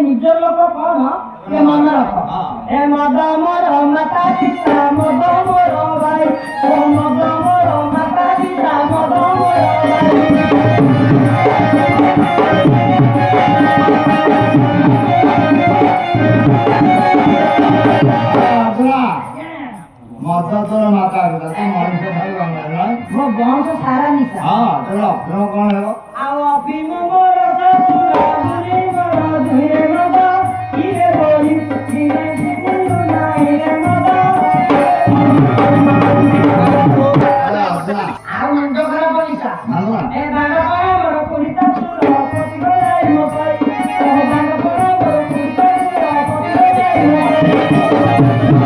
ନିଜର ଲୋକ କଣ ଏ ମନେ ରଖ ଏ ମଦ ମୋର ମାତା ପିତା ମଦ ମୋର ଭାଇ ଓ ମଦ ମୋର ମାତା ପିତା ମଦ ମୋର ମଦ ତୋର ମାତା ପିତା ତୁ ମଣିଷ ଭାଇ ମୋ ବଂଶ ସାରା ନିଶା ହଁ ତୋର ଅଫିମ କଣ ହେବ ଆଉ ଅଫିମ ମୋର ଶ୍ୱଶୁର ବୁଢ଼ୀ ମୋର ଧୁରେ ମଦ କିଏ ବୋଲି ଆଉ ମୁଣ୍ଡ ଖରାପ ନିଶା ଏ ବାଗ କଣ ମୋର କୁଡ଼ିତା ସୁର ପତିବ ଯାଇ ମୋ ପାଇଁ ବାଗ କଣ ମୋର କୁଡ଼ିତା ସୁର ପତିବ ଯାଇ ମୋ